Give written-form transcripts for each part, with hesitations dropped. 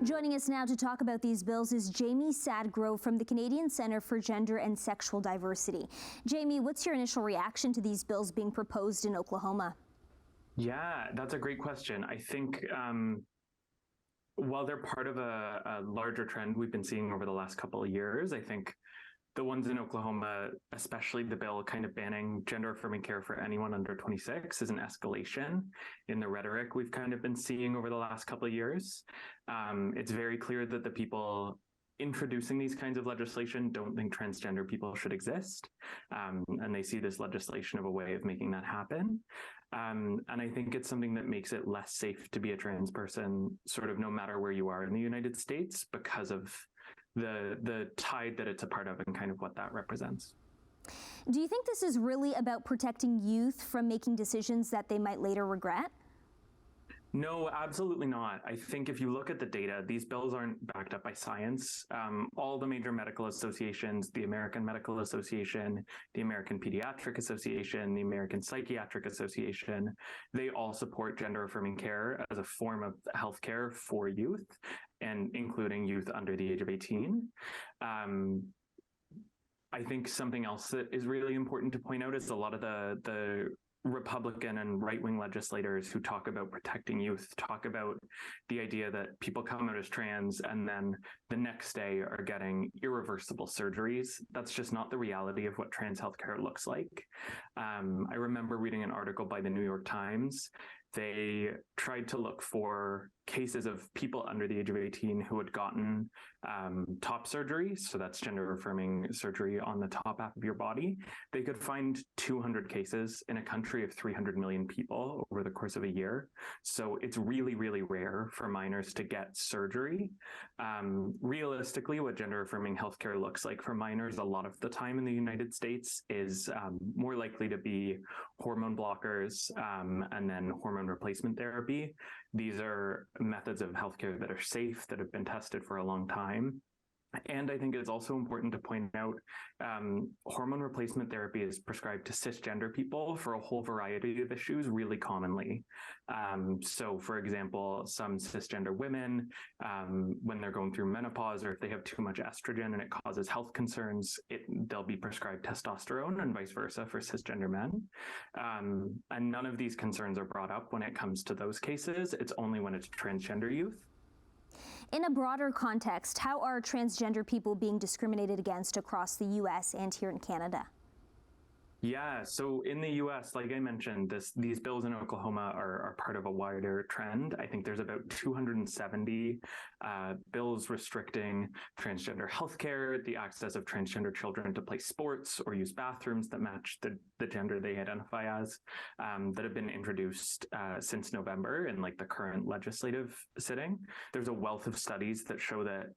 Joining us now to talk about these bills is Jaime Sadgrove from the Canadian Centre for Gender and Sexual Diversity. Jaime, what's your initial reaction to these bills being proposed in Oklahoma? Yeah, that's a great question. I think while they're part of a larger trend we've been seeing over the last couple of years, I think the ones in Oklahoma, especially the bill kind of banning gender affirming care for anyone under 26, is an escalation in the rhetoric we've kind of been seeing over the last couple of years. It's very clear that the people introducing these kinds of legislation don't think transgender people should exist. And they see this legislation of a way of making that happen. And I think it's something that makes it less safe to be a trans person, sort of no matter where you are in the United States, because of the tide that it's a part of and kind of what that represents. Do you think this is really about protecting youth from making decisions that they might later regret? No, absolutely not. I think if you look at the data, these bills aren't backed up by science. All the major medical associations, the American Medical Association, the American Pediatric Association, the American Psychiatric Association, they all support gender affirming care as a form of healthcare for youth, and including youth under the age of 18. I think something else that is really important to point out is a lot of the Republican and right-wing legislators who talk about protecting youth talk about the idea that people come out as trans and then the next day are getting irreversible surgeries. That's just not the reality of what trans healthcare looks like. I remember reading an article by the New York Times. They tried to look for cases of people under the age of 18 who had gotten top surgery. So that's gender affirming surgery on the top half of your body. They could find 200 cases in a country of 300 million people over the course of a year. So it's really, really rare for minors to get surgery. Realistically, what gender affirming healthcare looks like for minors a lot of the time in the United States is more likely to be hormone blockers and then hormone replacement therapy. These are methods of healthcare that are safe, that have been tested for a long time. And I think it's also important to point out hormone replacement therapy is prescribed to cisgender people for a whole variety of issues really commonly. So, for example, some cisgender women, when they're going through menopause or if they have too much estrogen and it causes health concerns, they'll be prescribed testosterone and vice versa for cisgender men. And none of these concerns are brought up when it comes to those cases. It's only when it's transgender youth. In a broader context, how are transgender people being discriminated against across the U.S. and here in Canada? Yeah, so in the US, like I mentioned, these bills in Oklahoma are part of a wider trend. I think there's about 270 bills restricting transgender healthcare, the access of transgender children to play sports or use bathrooms that match the gender they identify as, that have been introduced since November in like the current legislative sitting. There's a wealth of studies that show that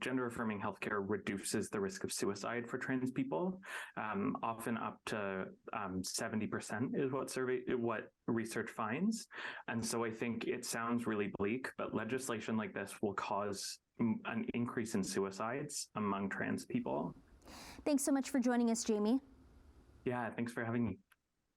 gender affirming healthcare reduces the risk of suicide for trans people, often up to 70% is what research finds. And so I think it sounds really bleak, but legislation like this will cause an increase in suicides among trans people. Thanks so much for joining us, Jaime. Yeah, thanks for having me.